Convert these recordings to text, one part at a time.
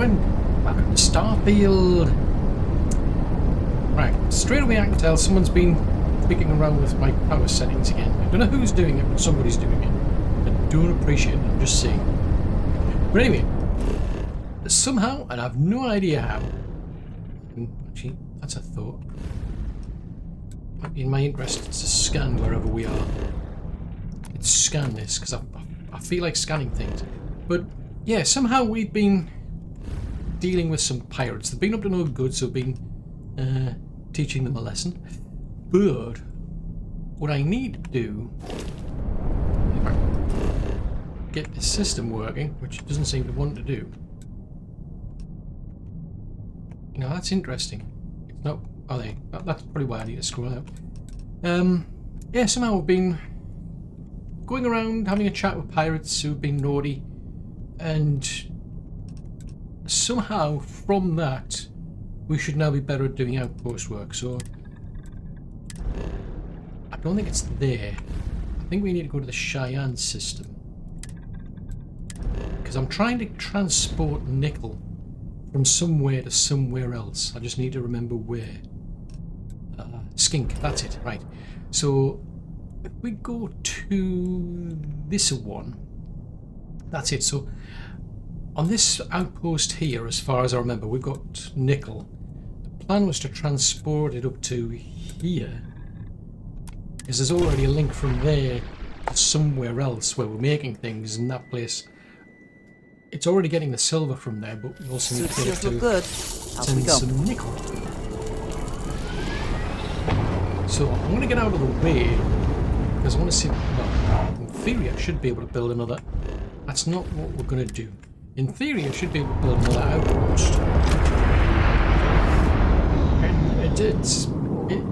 everyone, welcome to Starfield. Right, straight away I can tell someone's been picking around with my power settings again. I don't know who's doing it, but somebody's doing it. I don't appreciate it, I'm just saying. But anyway, somehow, and I have no idea how, actually, that's a thought. Might be in my interest to scan wherever we are. Let's scan this, because I feel like scanning things. But yeah, somehow we've been dealing with some pirates. They've been up to no good, so we've been teaching them a lesson. But what I need to do, if I get the system working, which it doesn't seem to want to do. You know, that's interesting. It's not. Oh, there. That's probably why I need to scroll out. Yeah, somehow we've been going around having a chat with pirates who've been naughty, and somehow from that we should now be better at doing outpost work. So I don't think it's there. I think we need to go to the Cheyenne system, because I'm trying to transport nickel from somewhere to somewhere else. I just need to remember where. Skink, that's it, right. So if we go to this one, that's it. So on this outpost here, as far as I remember, we've got nickel. The plan was to transport it up to here, because there's already a link from there to somewhere else where we're making things, and that place, it's already getting the silver from there, but we also need to get it to send some nickel. So I'm going to get out of the way, because I want to see, well, in theory I should be able to build another. That's not what we're going to do. In theory I should be able to build another outpost. And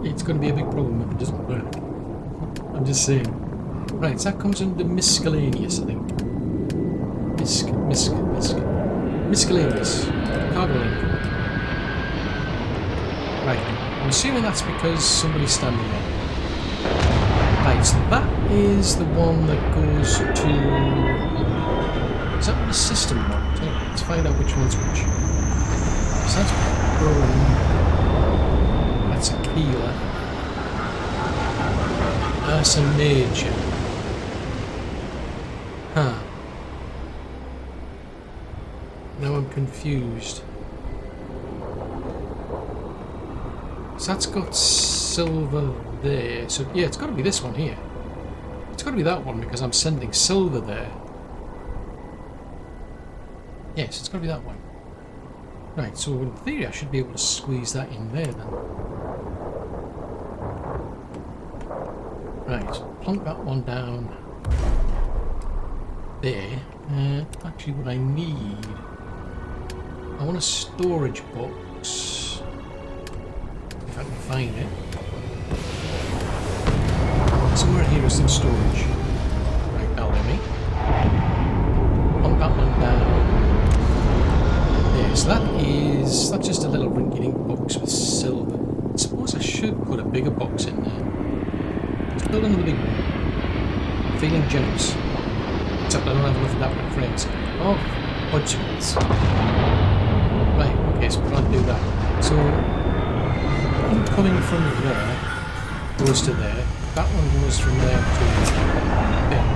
it's going to be a big problem if it doesn't work. I'm just saying. Right, so that comes under miscellaneous, I think. Miscellaneous. Cargo link. Right. I'm assuming that's because somebody's standing there. Right, so that is the one that goes to... Is that the system one? Let's find out which one's which. So that's Brome. That's Aquila. That's a Major. Huh. Now I'm confused. So that's got silver there. So yeah, it's got to be this one here. It's got to be that one because I'm sending silver there. Yes, it's got to be that one. Right, so in theory I should be able to squeeze that in there then. Right, so plonk that one down there. Actually what I need, I want a storage box. If I can find it. Somewhere here is some storage. Right, now let me. Plonk that one down. Yes, that's just a little rinky-dink box with silver. I suppose I should put a bigger box in there. Let's build another big one. I'm feeling generous. Except I don't have enough adaptive frames. Oh, budgets. Right, okay, so we're going to do that. So one coming from there goes to there. That one goes from there to there.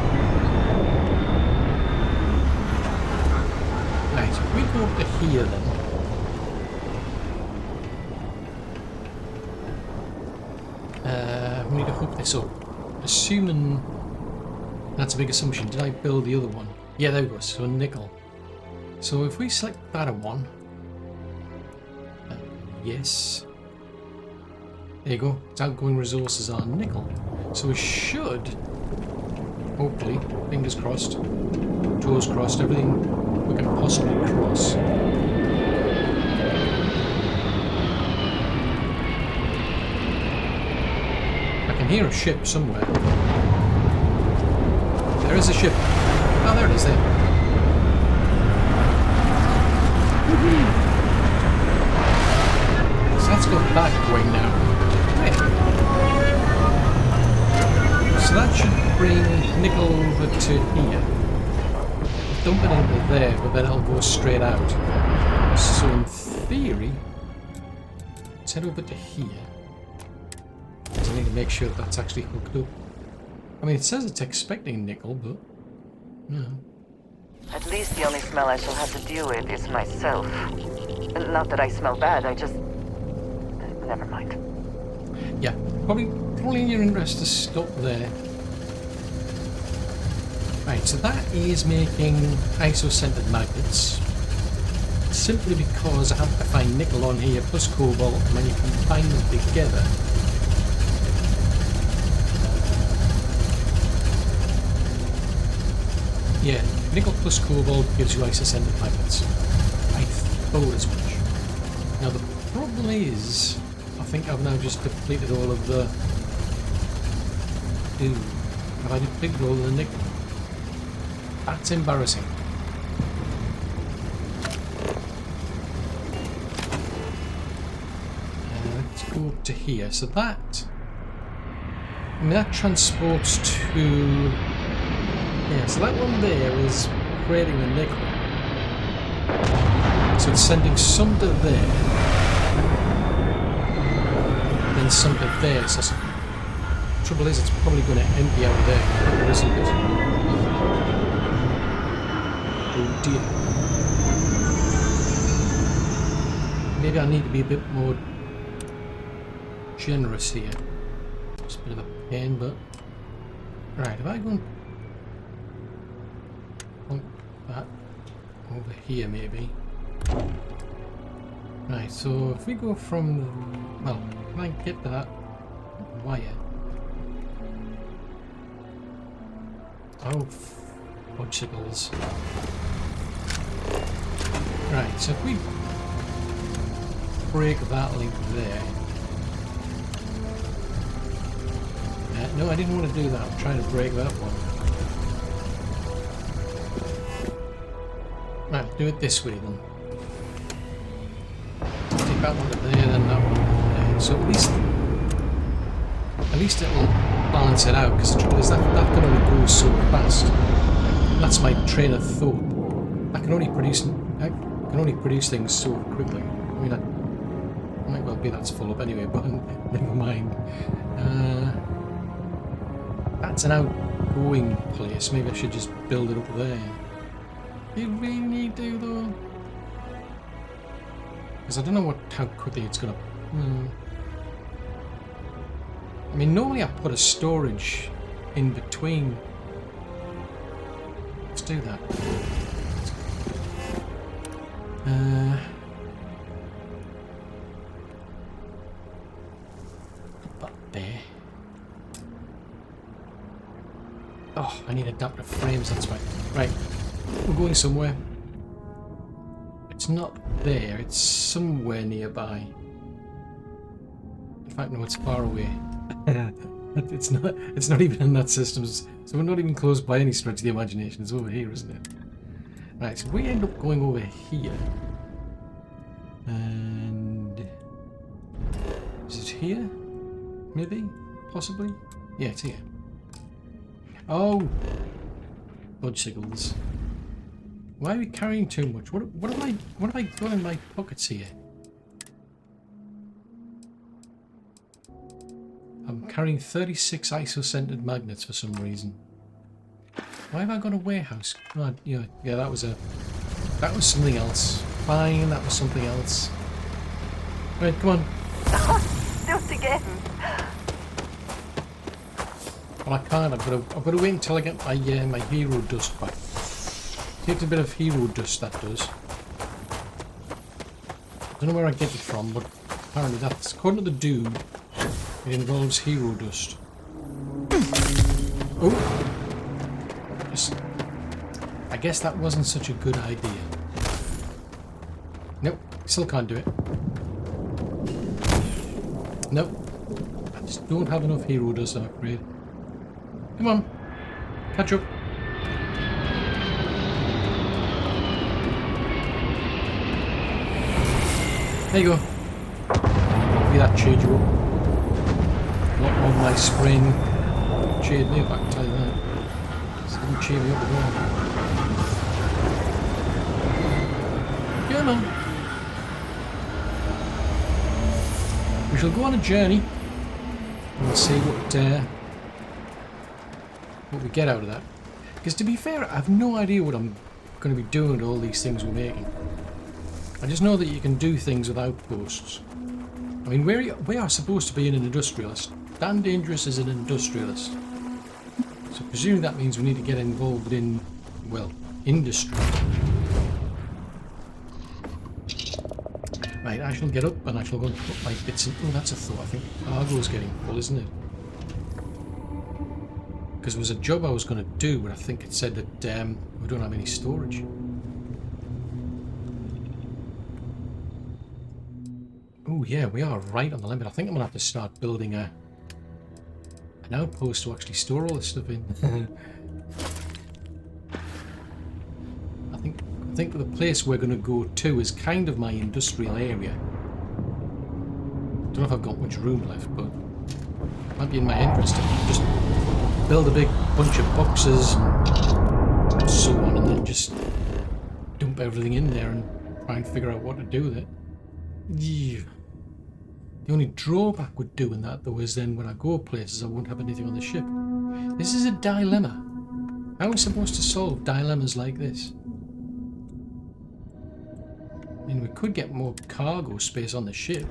Right, if we go up to here then. We need to hook this up. Assuming that's a big assumption. Did I build the other one? Yeah, there we go. So nickel. So if we select that one. Yes. There you go. Its outgoing resources are nickel. So we should, hopefully, fingers crossed, toes crossed, everything we can possibly cross. I can hear a ship somewhere. There is a ship. Oh, there it is there. So that's got that going now. So that should bring nickel over to here. Dump it into there, but then it'll go straight out. So in theory, let's head over to here. I need to make sure that that's actually hooked up. I mean, it says it's expecting nickel, but no. At least the only smell I shall have to deal with is myself. Not that I smell bad, I just... Never mind. Yeah, probably in your interest to stop there. Right, so that is making ISO-centered magnets. Simply because I have to find nickel on here plus cobalt, and when you combine them together, yeah, nickel plus cobalt gives you ISO-centered magnets. I thought as much. Now the problem is, I think I've now just depleted all of the... Ooh, have I depleted all of the nickel? That's embarrassing. Let's go up to here. So that... I mean, that transports to... Yeah, so that one there is creating the nickel. So it's sending some to there. Then some to there. So the trouble is, it's probably going to empty out there, isn't it? Oh dear. Maybe I need to be a bit more generous here. It's a bit of a pain, but... Right, if I go and plunk that over here maybe. Right, so if we go from... Well, can I get to that wire? Oh, fudgesicles. Right, so if we break that link there... no, I didn't want to do that. I'm trying to break that one. Right, do it this way then. Take that one to there, then that one to there. So at least it'll balance it out, because the trouble is that can only go so fast. That's my train of thought. I can only produce things so quickly. I mean, it might well be that's full up anyway, but never mind. That's an outgoing place. Maybe I should just build it up there. You really need to, though, because I don't know how quickly it's gonna. I mean, normally I put a storage in between. Let's do that. Put that there. Oh, I need adaptive frames. That's right. Right, we're going somewhere. It's not there. It's somewhere nearby. In fact, no, it's far away. It's not even in that system, so we're not even close by any stretch of the imagination. It's over here, isn't it? Right, so we end up going over here. And... is it here? Maybe? Possibly? Yeah, it's here. Oh! Fudgesicles. Why are we carrying too much? What have I got in my pockets here? I'm carrying 36 ISO-centered magnets for some reason. Why have I got a warehouse? Oh, yeah, that was something else. Fine, that was something else. Right, come on. Do it again. Well, I can't. I've got to wait until I get my my hero dust back. Takes a bit of hero dust, that does. I don't know where I get it from, but apparently that's, according to the dude, it involves hero dust. Oh! I guess that wasn't such a good idea. Nope, still can't do it. Nope. I just don't have enough hero dust, I'm afraid. Come on. Catch up. There you go. Maybe that cheered you up. Not on my spring. Cheered me up, I can tell you that. It didn't cheer me up at all. Come on. shall go on a journey and we'll see what we get out of that. Because to be fair, I have no idea what I'm going to be doing with all these things we're making. I just know that you can do things with outposts. I mean, we are supposed to be an industrialist. Dan Dangerous is an industrialist. So presuming that means we need to get involved in, well, industry. Right, I shall get up and I shall go and put my bits in. Oh, that's a thought. I think cargo's getting full, isn't it? Because there was a job I was going to do, but I think it said that we don't have any storage. Oh yeah, we are right on the limit. I think I'm going to have to start building an outpost to actually store all this stuff in. I think the place we're going to go to is kind of my industrial area. Don't know if I've got much room left, but it might be in my interest to just build a big bunch of boxes and so on, and then just dump everything in there and try and figure out what to do with it. Yeah. The only drawback with doing that, though, is then when I go places, I won't have anything on the ship. This is a dilemma. How are we supposed to solve dilemmas like this? I mean, we could get more cargo space on the ship.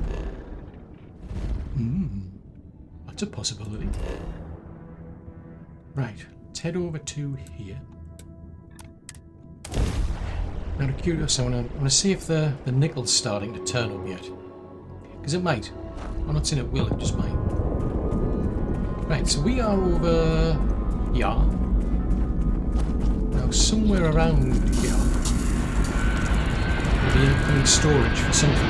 That's a possibility. Right, let's head over to here. Now, I'm curious, I want to see if the nickel's starting to turn up yet. Because it might. I'm not saying it will, it just might. Right, so we are over here. Now, somewhere around here will be incoming storage for something.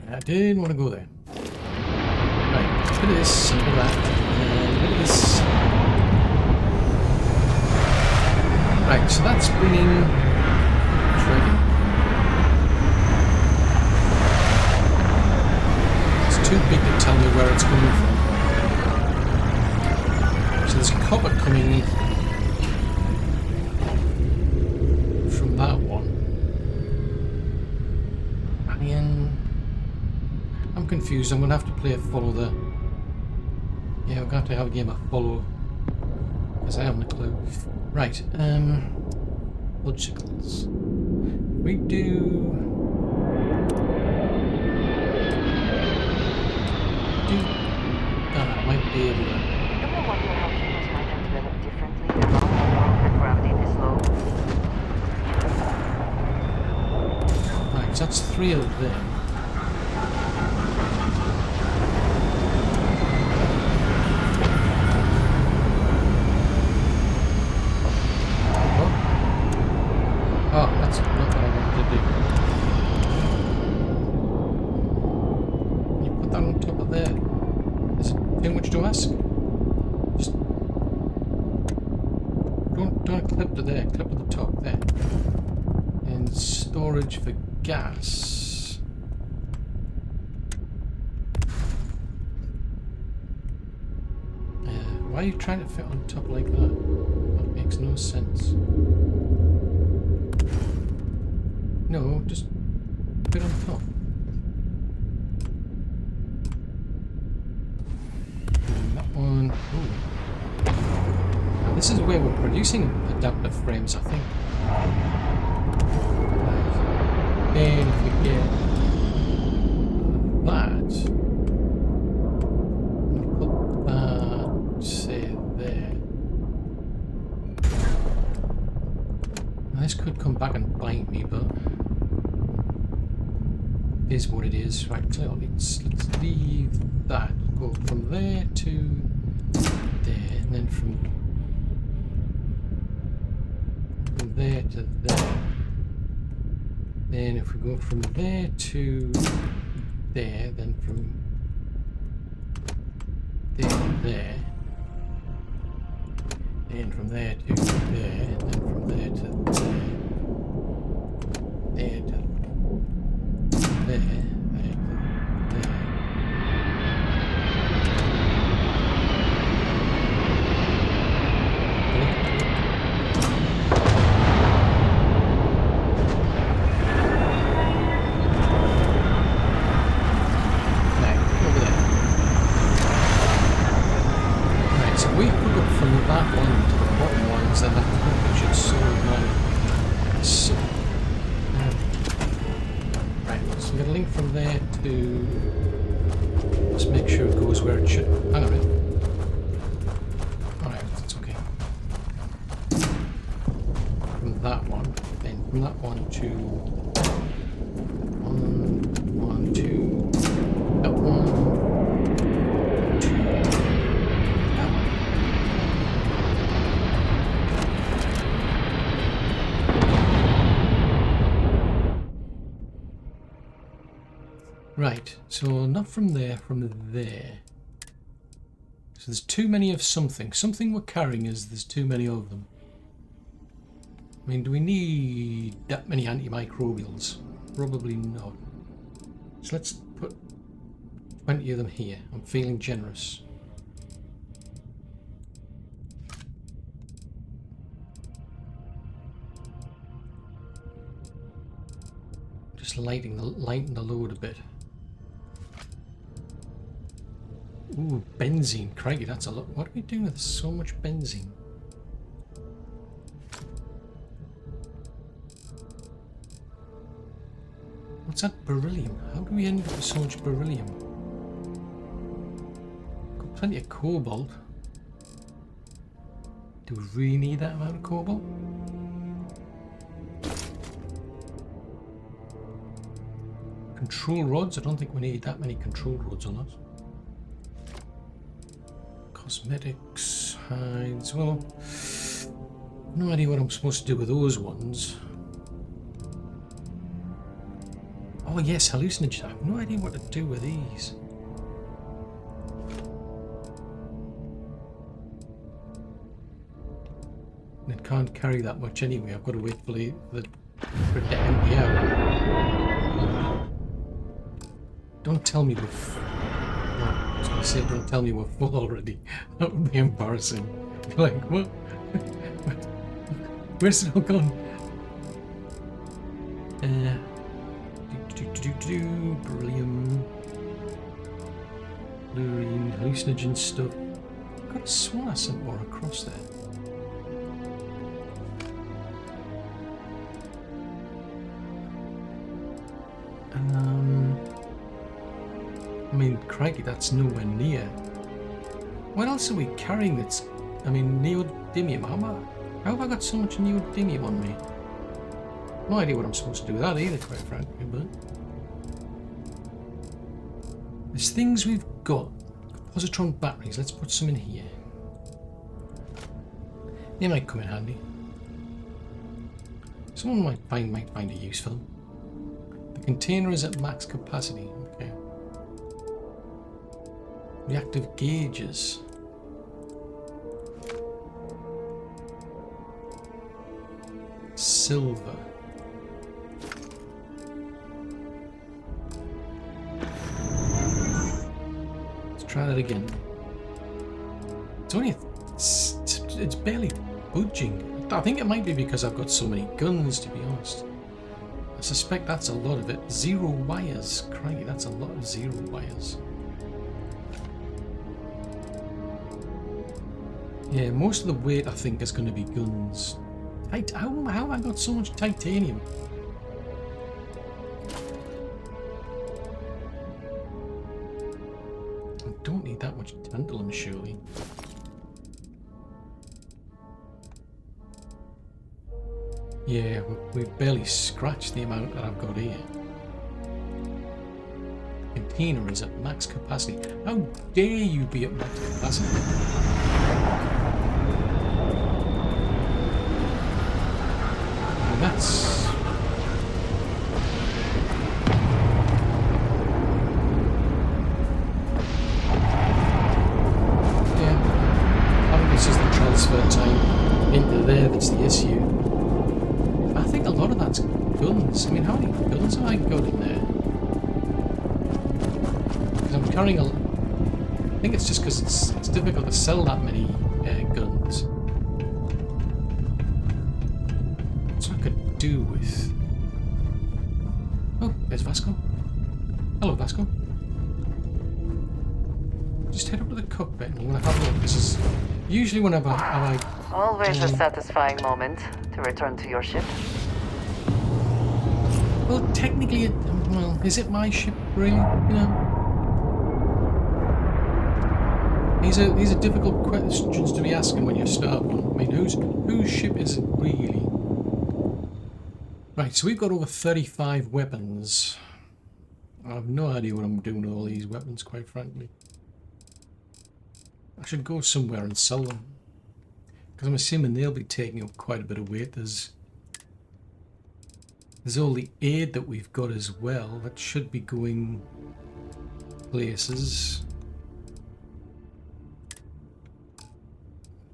I didn't want to go there. Right, look at this, look at that. Look at this. Right, so that's bringing trading. It's too big to tell me where it's coming from. So there's copper coming from that one. Iron. I'm confused. I'm going to have to play a follow the... Yeah, I'm going to have to have a game of follow. Because I haven't a clue. Right, logicals. We do that. I might be able to. You ever wonder how humans might have developed differently around the world where gravity is low? Right, so that's 3 of them. Oh, that's not what I wanted to do. Can you put that on top of there? Is it too much to ask? Just don't clip to there, clip to the top there. And storage for gas. Why are you trying to fit on top like that? That makes no sense. No, just put it on top. And that one. Ooh. Now this is where we're producing adapter frames, I think. Right. Then if we get that, we'll put that, say, there. Now this could come back and bite me, but is what it is. Right, so let's leave that. Go from there to there, and then from there to there. Then if we go from there to there, then from there to there, and from there to there, and then from there to there, there to there, there to there. link from there to... Just make sure it goes where it should. Hang on a minute. Alright, that's okay. From that one, then from that one to... One, two... That one... Two... That one. Right, so not from there, from there. So there's too many of something. Something we're carrying is there's too many of them. I mean, do we need that many antimicrobials? Probably not. So let's put 20 of them here. I'm feeling generous. Just lighten the load a bit. Ooh, benzene. Crikey, that's a lot. What are we doing with so much benzene? What's that beryllium? How do we end up with so much beryllium? Got plenty of cobalt. Do we really need that amount of cobalt? Control rods? I don't think we need that many control rods on us. Cosmetics, hides, well, no idea what I'm supposed to do with those ones. Oh yes, hallucinogens. I have no idea what to do with these. And it can't carry that much anyway. I've got to wait for it to empty out. Don't tell me we're I was going to say, don't tell me we're full already. That would be embarrassing. Like, what? Where's it all gone? Beryllium. Fluorine, hallucinogen stuff. I could have sworn I sent more across there. I mean, crikey, that's nowhere near. What else are we carrying that's... I mean, neodymium. How have I got so much neodymium on me? No idea what I'm supposed to do with that either, quite frankly, but... There's things we've got. Positron batteries. Let's put some in here. They might come in handy. Someone might find a use for them. The container is at max capacity. Okay. Reactive gauges. Silver. Let's try that again. It's only it's barely budging. I think it might be because I've got so many guns, to be honest. I suspect that's a lot of it. 0 wires. Crikey, that's a lot of 0 wires. Yeah, most of the weight I think is going to be guns. How have I got so much titanium? I don't need that much tantalum, surely. Yeah, we've barely scratched the amount that I've got here. The container is at max capacity. How dare you be at max capacity? That's... yeah, I think it's just the transfer time into there that's the issue. I think a lot of that's guns. I mean, how many guns have I got in there? Because I'm carrying a... I think it's just because it's difficult to sell that many guns. Do with... Oh, there's Vasco. Hello, Vasco. Just head up to the cockpit and we'll have a look. This is usually whenever I... Always a satisfying moment to return to your ship. Oh, Well, technically, well, is it my ship, really? You know? These are difficult questions to be asking when you start one. I mean, whose ship is it really? Right, so we've got over 35 weapons. I have no idea what I'm doing with all these weapons, quite frankly. I should go somewhere and sell them. Because I'm assuming they'll be taking up quite a bit of weight. There's all the aid that we've got as well. That should be going places.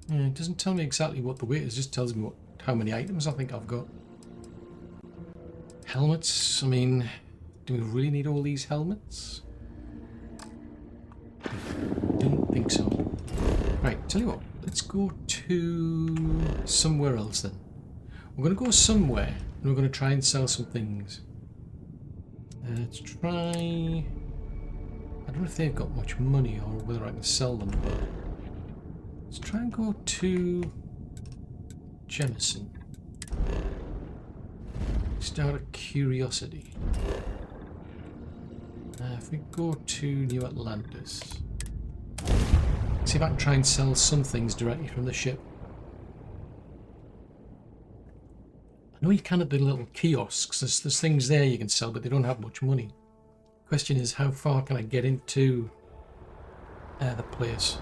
Yeah, it doesn't tell me exactly what the weight is. It just tells me how many items I think I've got. Helmets. I mean, do we really need all these helmets? Don't think so. Right, tell you what. Let's go to somewhere else then. We're going to go somewhere and we're going to try and sell some things. Let's try... I don't know if they've got much money or whether I can sell them, but let's try and go to Jemison. Just out of curiosity. If we go to New Atlantis, see if I can try and sell some things directly from the ship. I know you can at the little kiosks. There's things there you can sell, but they don't have much money. Question is, how far can I get into the place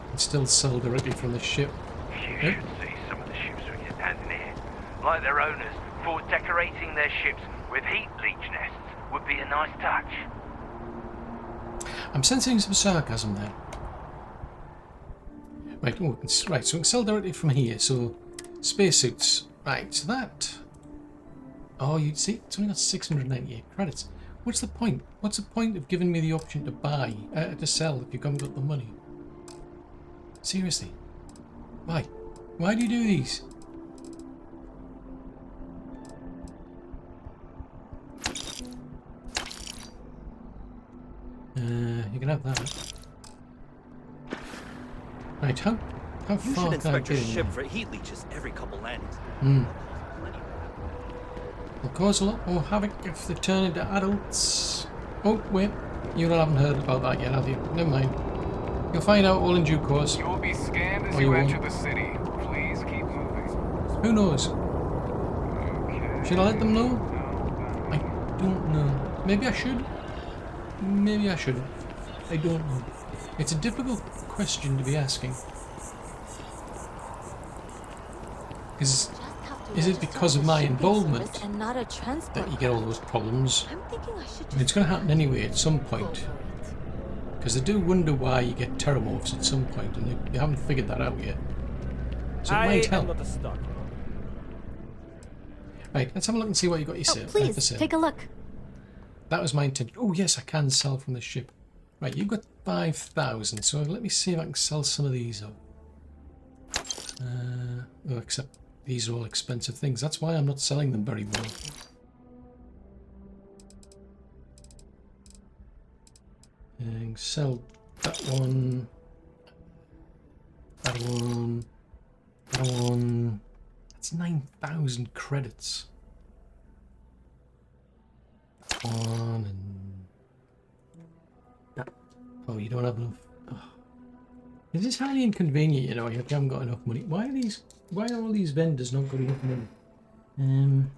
and still sell directly from the ship? You should see some of the ships when you're standing here. Like their owners thought decorating their ships with heat leech nests would be a nice touch. I'm sensing some sarcasm there. Right, oh, right, so we can sell directly from here. So, spacesuits. Right, so that... Oh, you'd see, it's only got 698 credits. What's the point? What's the point of giving me the option to buy, to sell, if you haven't got the money? Seriously. Why? Why do you do these? You can have that. Right, how You far should can I inspect get your in ship there? for heat leeches every couple landings. Will cause a lot more havoc if they turn into adults. Oh, wait. You haven't heard about that yet, have you? Never mind. You'll find out all in due course. You will be scanned as Or you you enter won't. the city. Please keep moving. Who knows? Okay. Should I let them know? No, I don't know. Maybe I should. Maybe I shouldn't. I don't know. It's a difficult question to be asking. Is it because of my involvement that you get all those problems? I'm thinking I should I mean, it's going to happen anyway at some point. Because they do wonder why you get terramorphs at some point, and they haven't figured that out yet. So it might help. Right, let's have a look and see what you got yourself. Please, take a look. That was my intention. Oh yes, I can sell from the ship. Right, you've got 5,000, so let me see if I can sell some of these up. Oh, except these are all expensive things. That's why I'm not selling them very well. And sell that one. That one. That one. That's 9,000 credits. That one and that. Oh, you don't have enough. Oh. This is highly inconvenient, you know. You haven't got enough money. Why are all these vendors not got enough money? I'm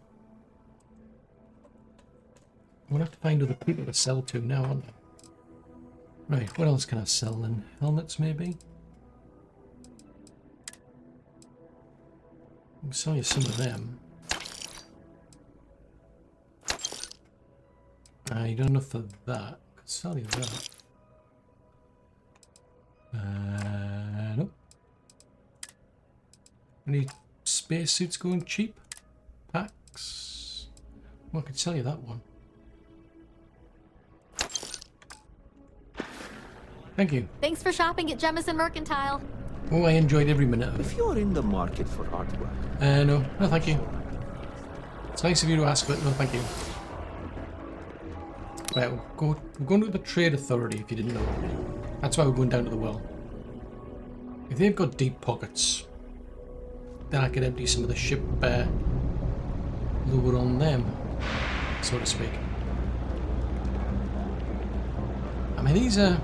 gonna have to find other people to sell to now, aren't I? Right, what else can I sell then? Helmets, maybe? I can sell you some of them. You don't enough for that. I could sell you that. Nope. Any spacesuits going cheap? Packs? Well, I could sell you that one. Thank you. Thanks for shopping at Jemison Mercantile. Oh, I enjoyed every minute of it. If you're in the market for artwork, No, thank you. It's nice of you to ask, but no, thank you. Right, we're going to the Trade Authority, if you didn't know. That's why we're going down to the well. If they've got deep pockets, then I could empty some of the ship load on them. so to speak. I mean, these are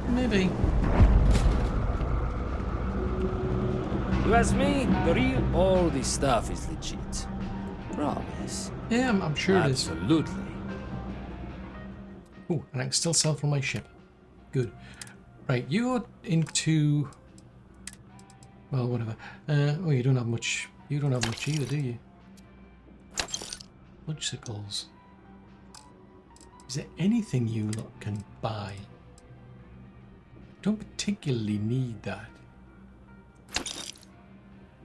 maybe. You ask me, all this stuff is legit. Promise. Yeah, I'm sure it is. Absolutely. Oh, and I can still sell from my ship. Good. Right, you're into. Well, whatever. Oh, you don't have much. You don't have much either, do you? Fudgesicles. Is there anything you lot can buy? Don't particularly need that.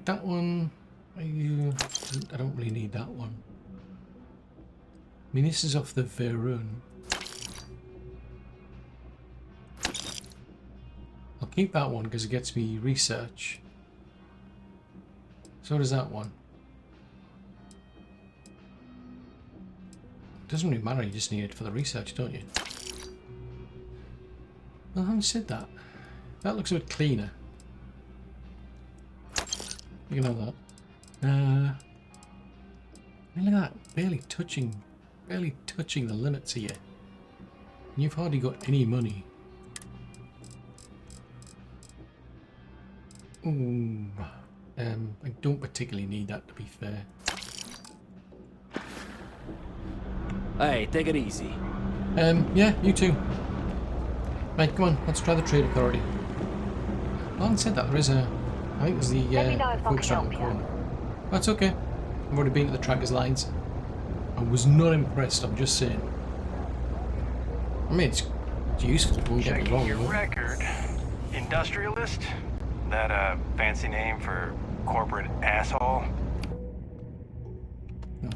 That one, I don't really need that one. I mean, this is off the Verun. I'll keep that one because it gets me research. So does that one. Doesn't really matter, you just need it for the research, don't you? Well, I haven't said that. That looks a bit cleaner. You can have that. I mean, look at that. Barely touching the limits here. And you've hardly got any money. Ooh. I don't particularly need that, to be fair. Hey, take it easy. Yeah, you too. Right, come on, let's try the trade authority. Well, having said that, there is a... I think there's the folks around the corner. That's okay. I've already been to the tracker's lines. I was not impressed, I'm just saying. I mean, it's useful, don't get me Checking wrong. your though. record. Industrialist? That a fancy name for corporate asshole? No.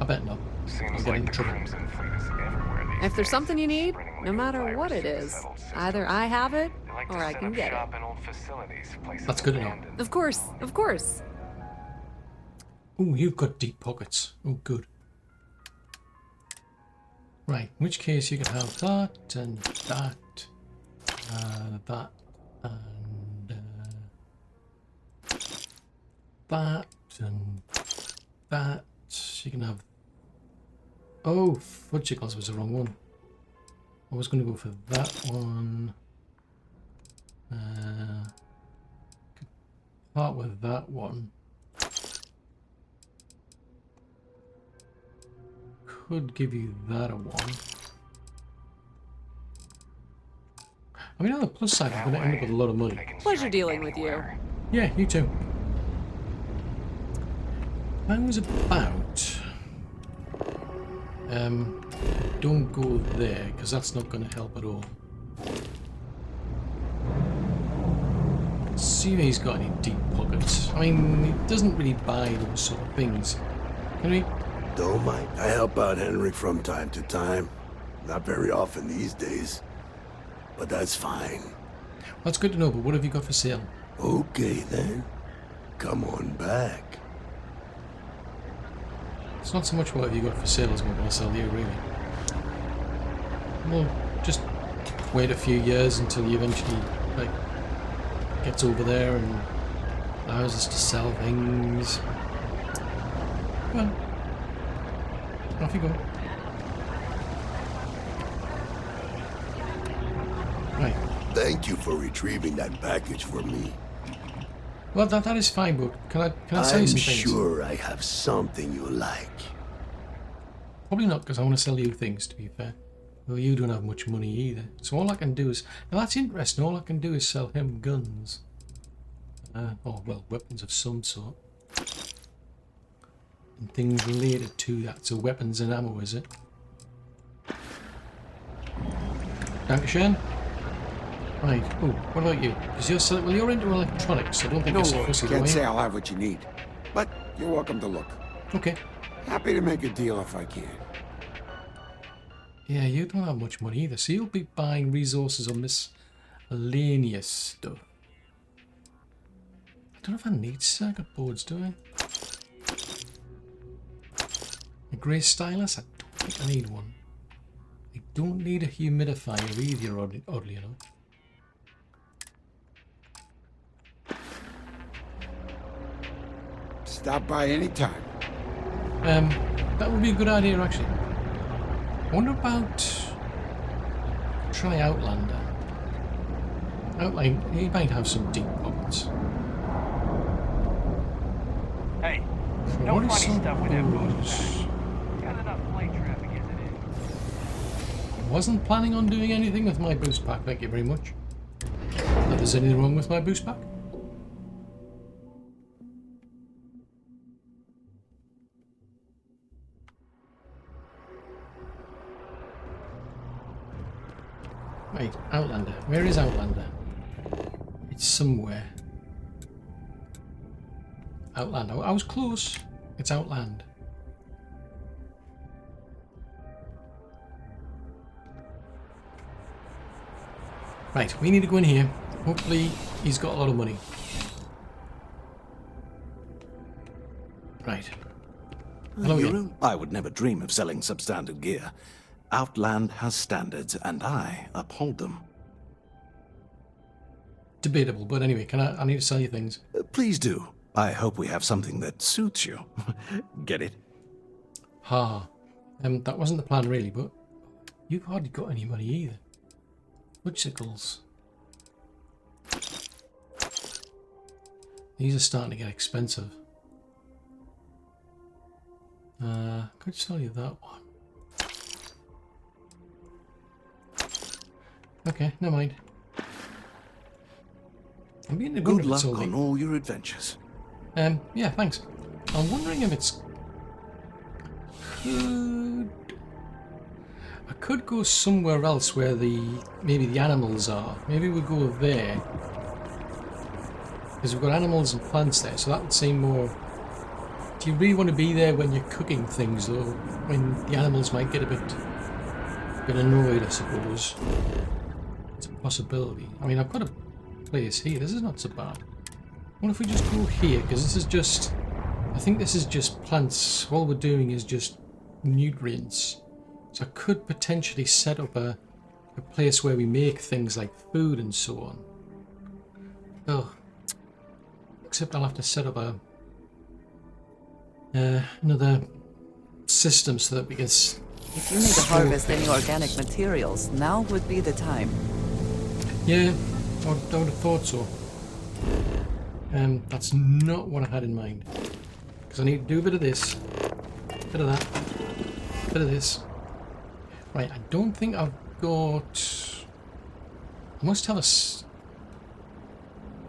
I bet not. I'll Seems get like in the trouble. Crimson Fleet is everywhere these If there's days, something you need, spreading no liquid matter virus what it through the is, settled systems. either I have it They like or to I set can up get it. shop in old facilities, places That's good to know. abandoned. Of course, of course. Oh, you've got deep pockets. Oh, good. Right, in which case you can have that and that, that and that and that. You can have. Oh, Fudgesicles was the wrong one. I was going to go for that one. Could part with that one. Could give you that a one. I mean, on the plus side, I'm going to end up with a lot of money. They can Pleasure strike dealing with you. anywhere. Yeah, you too. I was about... don't go there, because that's not going to help at all. Let's see if he's got any deep pockets. I mean, he doesn't really buy those sort of things. Can he? Don't mind. I help out Henry from time to time. Not very often these days. But that's fine. That's good to know, but what have you got for sale? Okay then. Come on back. It's not so much what have you got for sale as what will I sell you, really. Well, just wait a few years until you eventually, like, gets over there and allows us to sell things. Well, off you go. Right. Thank you for retrieving that package for me. Well, that is fine, but can I sell you I'm some things? sure I have something you like. Probably not, because I want to sell you things, to be fair. Well, you don't have much money either. So all I can do is... Now that's interesting. All I can do is sell him guns. Or, well, weapons of some sort. And things related to that. So weapons and ammo, is it? Dankeschön. Right. Oh, what about you? Because you're selling... Well, you're into electronics, so I don't think you're so fussy, Can't are say you? I'll have what you need, but you're welcome to look. Okay. Happy to make a deal if I can. Yeah, you don't have much money either, so you'll be buying resources on miscellaneous stuff. I don't know if I need circuit boards, do I? A grey stylus? I don't think I need one. I don't need a humidifier either, oddly enough. Stop by any time. That would be a good idea, actually. I wonder about... Try Outlander. Outlander, he might have some deep pockets. Hey, no funny stuff with that boost. Booze. Got enough flight traffic as it is. Wasn't planning on doing anything with my boost pack, thank you very much. If there's anything wrong with my boost pack? Wait, Outlander. Where is Outlander? It's somewhere. Outland. I was close. It's Outland. Right, we need to go in here. Hopefully he's got a lot of money. Right. Hello again. I would never dream of selling substandard gear. Outland has standards, and I uphold them. Debatable, but anyway, I need to sell you things. Please do. I hope we have something that suits you. Get it? Ha. That wasn't the plan really, but you've hardly got any money either. Woodsickles. These are starting to get expensive. Could sell you that one. Okay, never mind. I'm being a good luck on all your adventures. Yeah, thanks. I'm wondering if it's I could go somewhere else where maybe the animals are. Maybe we go there. Because we've got animals and plants there, so that would seem more... Do you really want to be there when you're cooking things, though? When the animals might get a bit annoyed, I suppose. It's a possibility. I mean, I've got a place here. This is not so bad. What if we just go here? Because this is just... I think this is just plants. All we're doing is just nutrients. So I could potentially set up a place where we make things like food and so on. Oh. Except I'll have to set up another system so that we can... If you need to harvest any organic materials, now would be the time. Yeah, I would have thought so. That's not what I had in mind. Because I need to do a bit of this, bit of that, bit of this. Right, I don't think I've got... I must have a...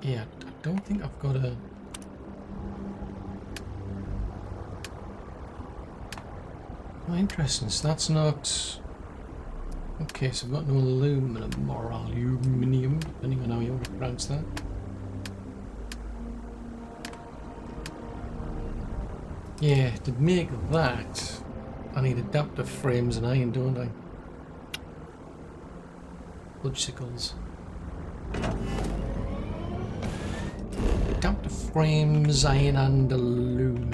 Yeah, I don't think I've got a... Oh, interesting, so that's not... Okay, so I've got no aluminum or aluminium, depending on how you want to pronounce that. Yeah, to make that, I need adapter frames and iron, don't I? Woodsickles. Adapter frames, iron and aluminum.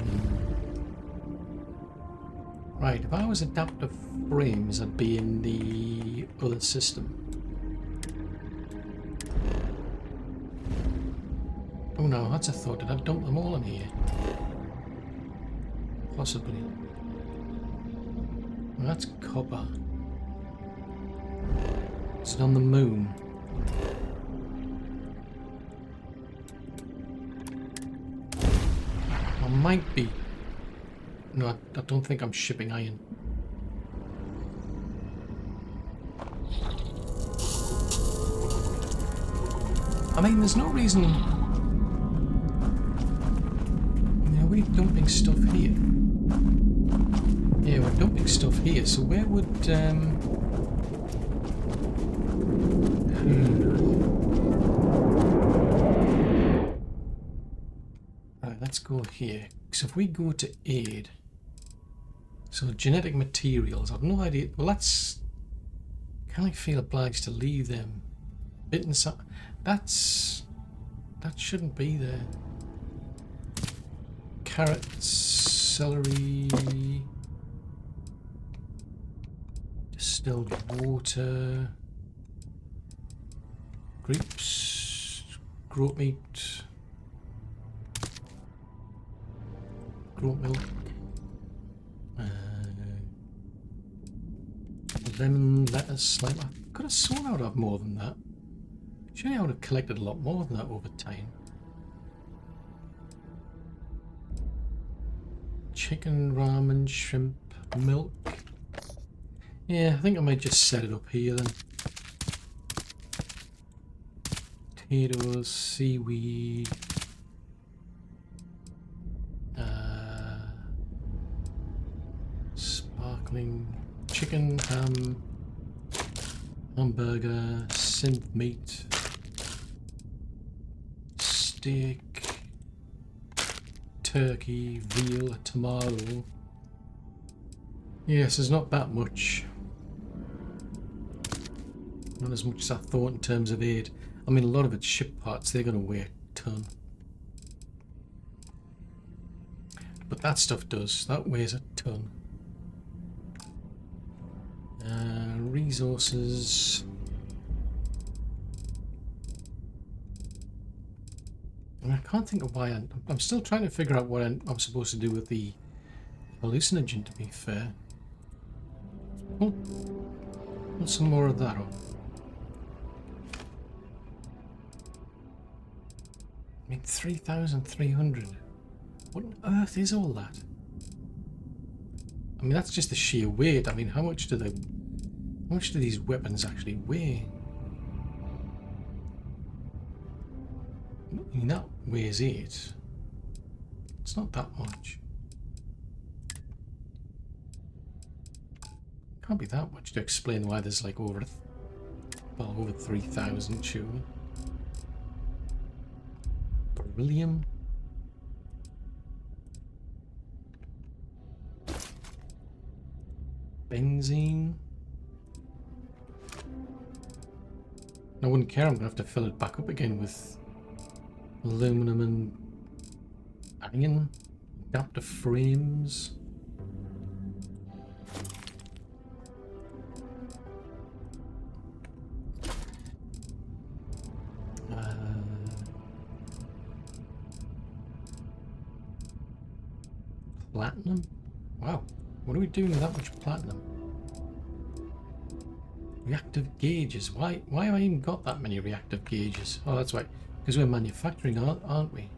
Right, if I was adapter frames, I'd be in the other system. Oh no, that's a thought. Did I dump them all in here? Possibly. Well, that's copper. Is it on the moon? I might be. No, I don't think I'm shipping iron. I mean, there's no reason... Yeah, we're dumping stuff here. Yeah, we're dumping stuff here, so where would... Alright, let's go here. So if we go to aid... So genetic materials, I've no idea. Well, that's... Can I feel obliged to leave them? Bitten some... That's... That shouldn't be there. Carrots, celery... Distilled water... Grapes... Goat meat... Goat milk... lemon lettuce slime. I could have sworn I would have more than that. Surely I would have collected a lot more than that over time. Chicken, ramen, shrimp, milk. Yeah, I think I might just set it up here then. Potatoes, seaweed. Sparkling chicken, ham, hamburger, synth meat, steak, turkey, veal, tomato. Yes, there's not that much. Not as much as I thought in terms of aid. I mean, a lot of it's ship parts, they're going to weigh a ton. But that stuff does, that weighs a ton. Resources. I can't think of why I'm still trying to figure out what I'm supposed to do with the hallucinogen, to be fair. Oh, want some more of that on. I mean, 3,300. What on earth is all that? I mean, that's just the sheer weight. I mean, how much do these weapons actually weigh? I mean, that weighs 8. It's not that much. Can't be that much to explain why there's like over 3,000 surely. Beryllium. Benzene. I wouldn't care, I'm going to have to fill it back up again with aluminum and iron, adapter frames. Platinum? Wow, what are we doing with that much platinum? Reactive gauges. Why have I even got that many reactive gauges? Oh, that's right. Because we're manufacturing, aren't we?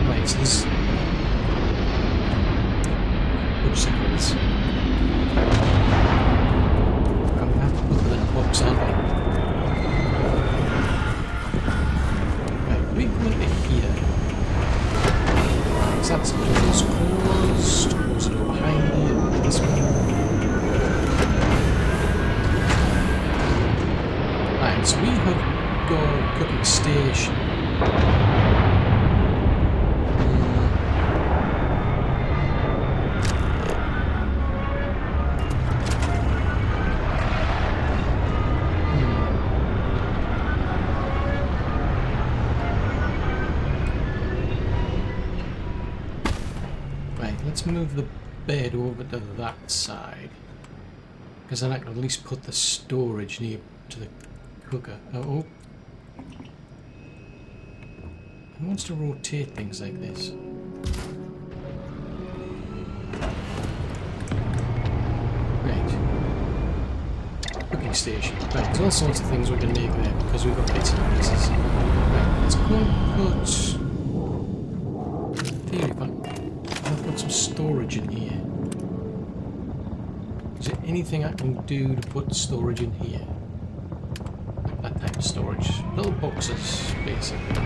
Right, so this... Which sequence? I'm going to have to put them in a box, aren't we? Right, we go into here. That's closed. Close it over behind here. This one. Right, so we have got a cooking station. Let's move the bed over to that side, because then I can at least put the storage near to the cooker. Oh, he wants to rotate things like this. Right, cooking station. Right, there's all sorts of things we can make there because we've got bits and pieces. Right, let's go and put. Theory back. Put some storage in here. Is there anything I can do to put storage in here? That type of storage. Little boxes, basically.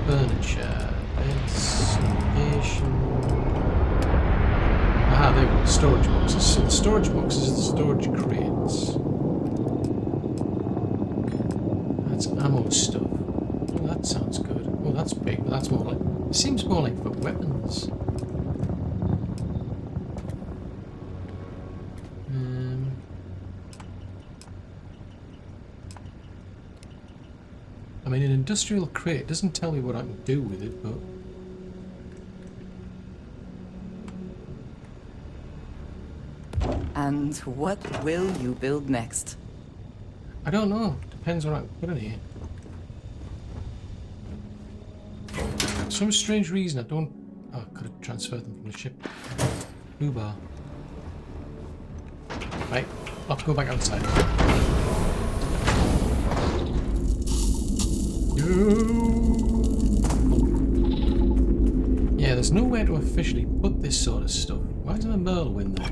Furniture, beds, station. Ah, there we go. Storage boxes. So the storage boxes are the storage crates. That's ammo stuff. Oh, that sounds good. Oh, that's big, but that's more like... It seems more like for weapons. I mean, an industrial crate doesn't tell me what I can do with it, but... And what will you build next? I don't know. Depends what I can put in here. For some strange reason, I don't... Oh, I could have transferred them from the ship. Uber. Right, I'll have to go back outside. Yeah, there's nowhere to officially put this sort of stuff. Why is there a Merlwind there?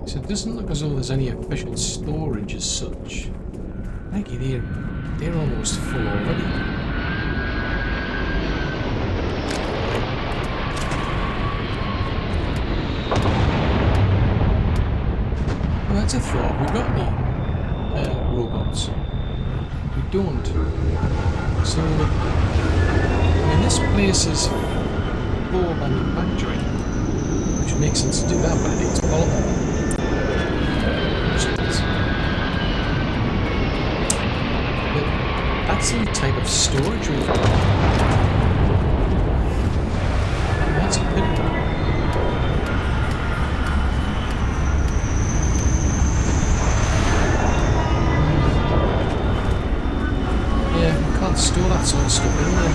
So it doesn't look as though there's any official storage as such. Mikey, they're almost full already. Well, that's a thought. We've got any robots. We don't. So, I mean, this place is for manufacturing, which makes sense to do that, but it needs quality. That's the type of storage we've got. That's a pity. Yeah, we can't store that sort of stuff in there.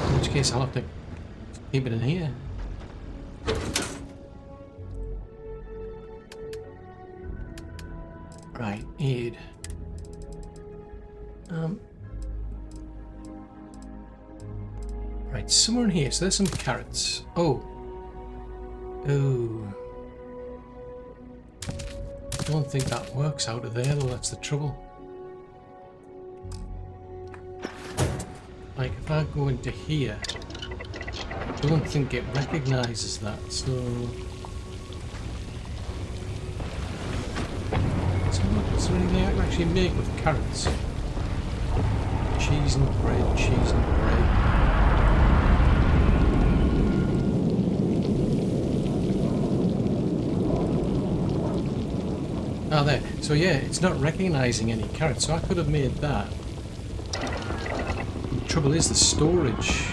In which case I'll have to keep it in here. Right, aid. Right, somewhere in here. So there's some carrots. Oh. Oh. I don't think that works out of there, though. That's the trouble. Like, if I go into here, I don't think it recognizes that, so... Is there anything I can actually make with carrots? Cheese and bread, cheese and bread. Oh, there. So yeah, it's not recognizing any carrots, so I could have made that. The trouble is the storage.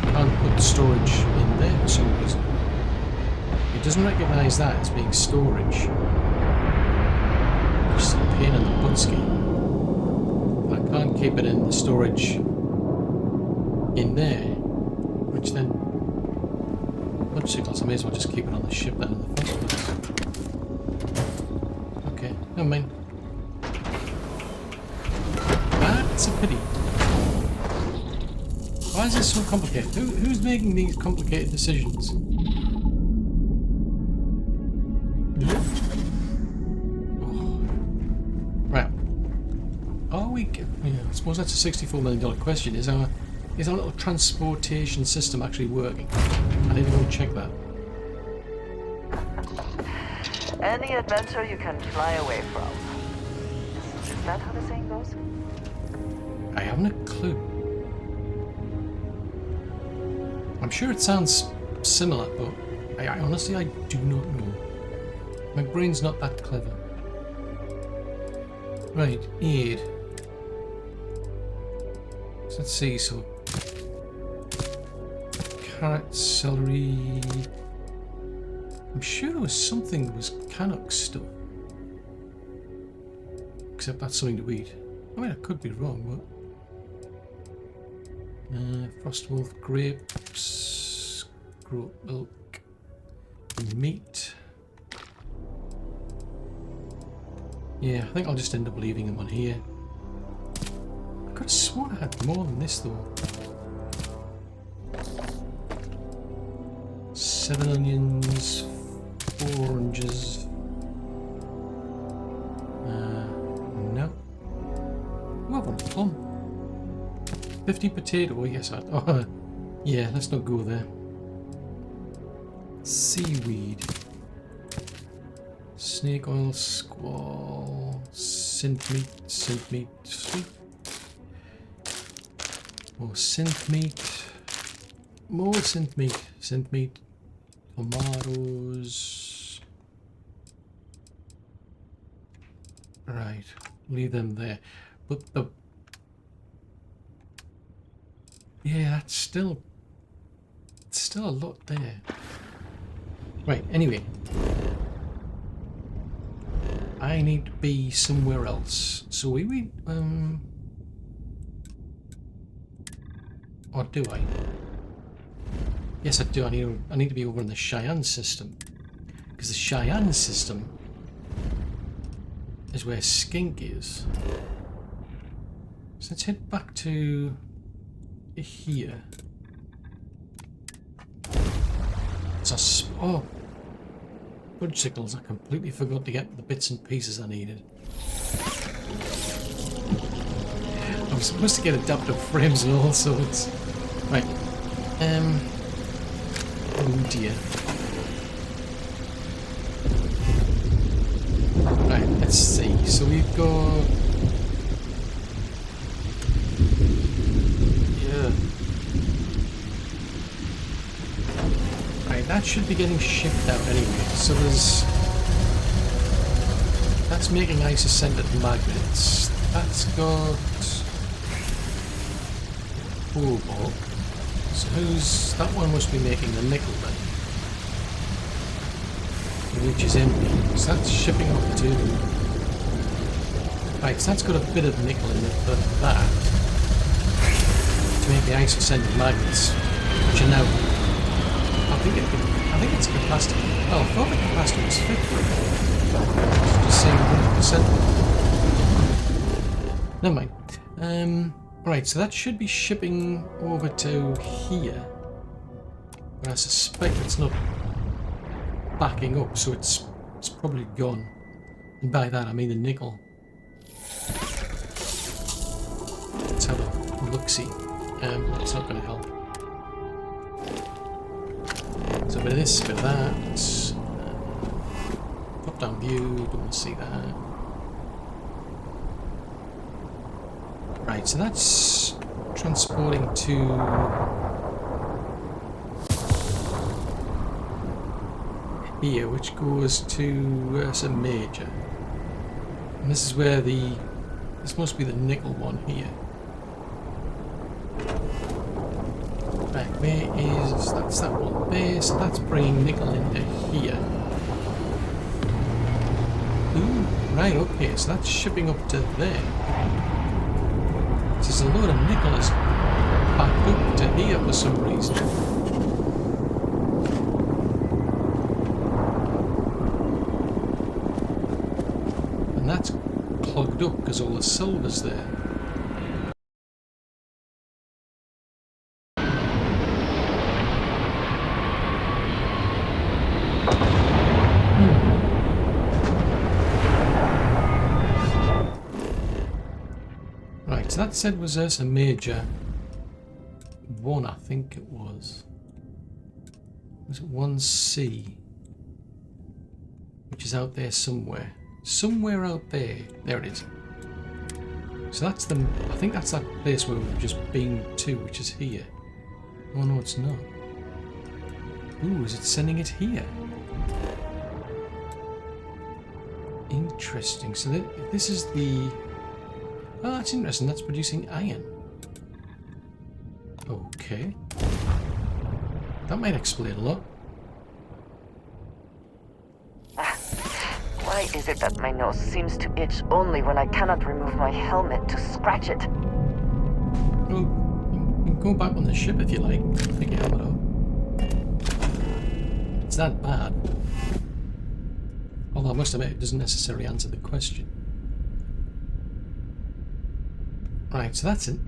I can't put storage in there for some reason. It doesn't recognize that as being storage. Just a pain in the butt scheme. I can't keep it in the storage in there, which then punch signals. I may as well just keep it on the ship then in the first place. Okay, never mind. That's a pity. Why is this so complicated? Who's making these complicated decisions? I suppose that's a $64 million question. Is our little transportation system actually working? I need to go check that. Any adventure you can fly away from. Is that how the saying goes? I haven't a clue. I'm sure it sounds similar, but I honestly do not know. My brain's not that clever. Right, aid. Let's see, so carrot, celery. I'm sure there was something that was Canuck stuff. Except that's something to eat. I mean, I could be wrong, but Frostwolf, grapes, groat milk, meat. Yeah, I think I'll just end up leaving them on here. I could have sworn I had more than this though. 7 onions, 4 oranges. No. Oh, I want a plum. 50 potato. Oh, yes, oh, yeah, let's not go there. Seaweed. Snake oil, squall, synth meat, sweet. More synth meat, tomatoes. Right, leave them there. But yeah, it's still a lot there. Right, anyway. I need to be somewhere else. So we or do I? Yes, I do. I need to be over in the Cheyenne system. Because the Cheyenne system is where Skink is. So let's head back to here. It's oh, fudgesicles! I completely forgot to get the bits and pieces I needed. I was supposed to get adaptive frames and all sorts. Right. Oh dear. Right, let's see. So we've got... Yeah. Right, that should be getting shipped out anyway. So there's... That's making isocentered magnets. That's got... cobalt. So who's... That one must be making the nickel then. Which is empty. So that's shipping up to... Right, so that's got a bit of nickel in it for that. To make the isocentered magnets. Which are now... I think it's capacity. Oh, I thought the capacity was 50. Just saying 100%. Never mind. Right, so that should be shipping over to here. But I suspect it's not backing up, so it's probably gone. And by that I mean the nickel. Let's have a look-see. That's not going to help. So a bit of this, a bit of that. Top-down view, don't want to see that. Right, so that's transporting to... here, which goes to some major. And this is where the... this must be the nickel one here. Right, where is... that's that one there, so that's bringing nickel into here. Ooh, right, okay, so that's shipping up to there. There's a load of nickel is backed up to here for some reason. And that's clogged up because all the silver's there. So that said was a major one, I think it was. Was it 1C? Which is out there somewhere. Somewhere out there. There it is. So that's the... I think that's that place where we've just been to, which is here. Oh no, it's not. Ooh, is it sending it here? Interesting. So this is the... Oh, that's interesting. That's producing iron. Okay. That might explain a lot. Why is it that my nose seems to itch only when I cannot remove my helmet to scratch it? Well, you can go back on the ship if you like. Pick your helmet up. It's that bad. Although I must admit, it doesn't necessarily answer the question. Right, so that's it.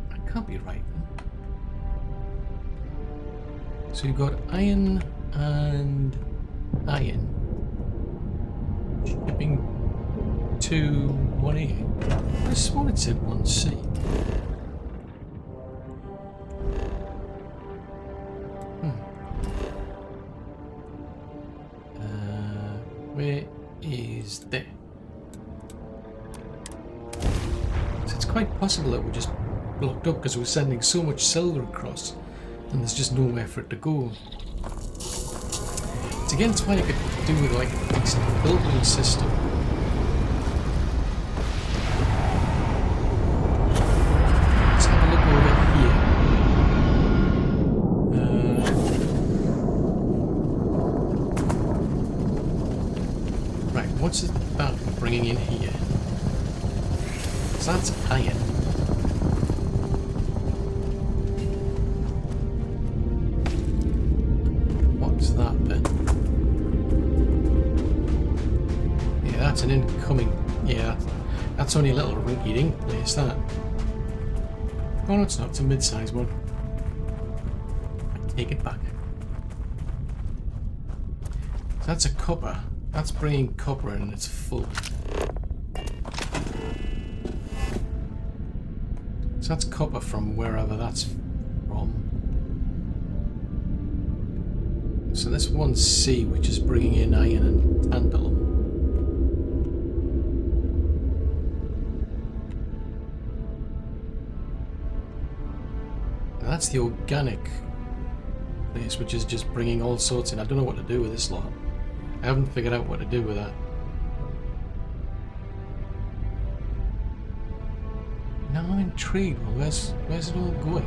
That can't be right then. So you've got iron and iron. Shipping to 1A. I sworn it said 1C. Where is there? It's quite possible that we're just blocked up because we're sending so much silver across and there's just nowhere for it to go. It's again, it's why you could do with like a decent filtering system. Let's have a look over here. So that's iron. What's that then? Yeah, that's an incoming. Yeah, that's only a little rinky-dink place, that. Oh no, it's not. It's a mid-sized one. I take it back. So that's a copper. That's bringing copper in and it's full. So that's copper from wherever that's from. So this one C, which is bringing in iron and tantalum. And that's the organic place, which is just bringing all sorts in. I don't know what to do with this lot. I haven't figured out what to do with that. Now I'm intrigued. Well, where's it all going?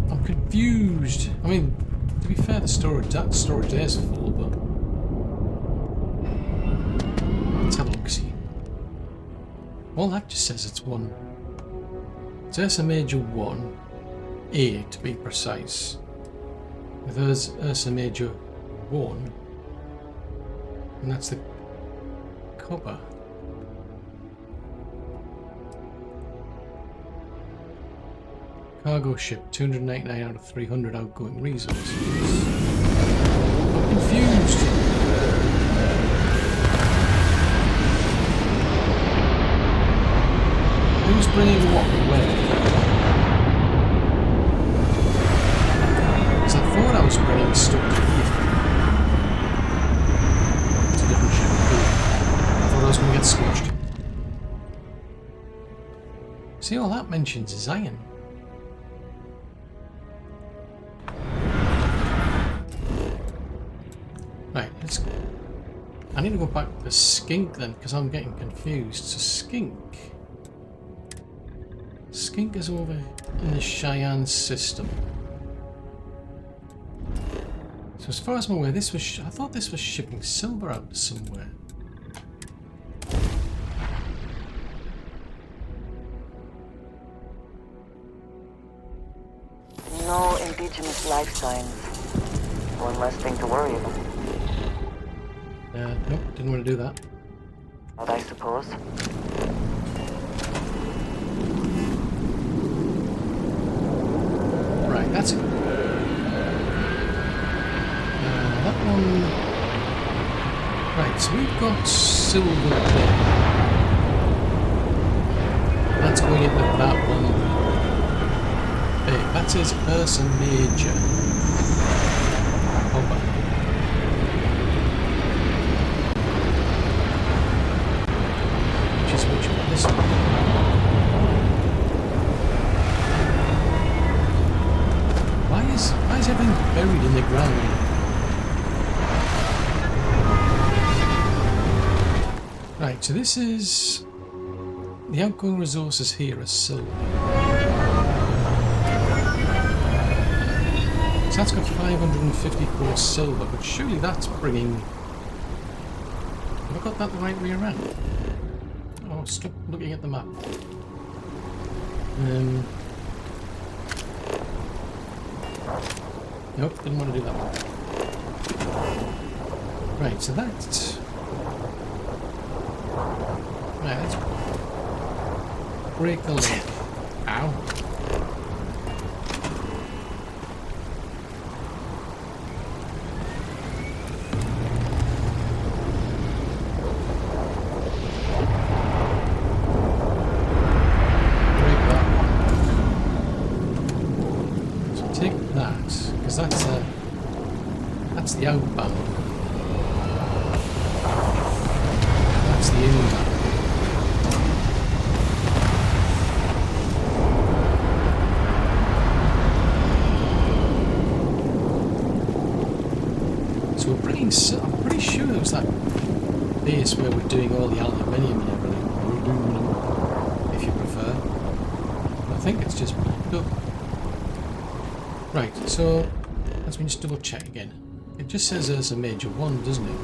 I'm confused. I mean, to be fair, the storage, that storage there's full, but let's have a look. See. All that just says it's one. It's Ursa Major 1. A to be precise. There's Ursa Major 1, and that's the copper. Cargo ship, 299 out of 300 outgoing resources. I'm confused. Who's bringing what where? I thought I was bringing stuff to here. It's a different ship. I thought I was going to get squashed. See, all that mentions is iron. Right, let's go. I need to go back to Skink then, because I'm getting confused. So Skink is over in the Cheyenne system. So as far as I'm aware, this was I thought this was shipping silver out somewhere. No indigenous life signs. One less thing to worry about. Nope, didn't want to do that. But I suppose. Right, that's it. That one. Right, so we've got silver there. That's going into that one. Hey, that is Ursa Major. Copper. Which is which one? This one. Why is everything buried in the ground? Right, so this is the outgoing resources here are silver. So that's got 554 silver, but surely that's bringing. Have I got that the right way around? Oh, stop looking at the map. Nope, didn't want to do that one. Right, so that's. Right, let's break the link. Ow. Break that one. So take that, because that's the outbound. That's the inbound. We're bringing. I'm pretty sure it was that base where we're doing all the aluminium and everything, or aluminum, if you prefer. I think it's just blocked up. Right, so let's just double check again. It just says there's a major 1, doesn't it?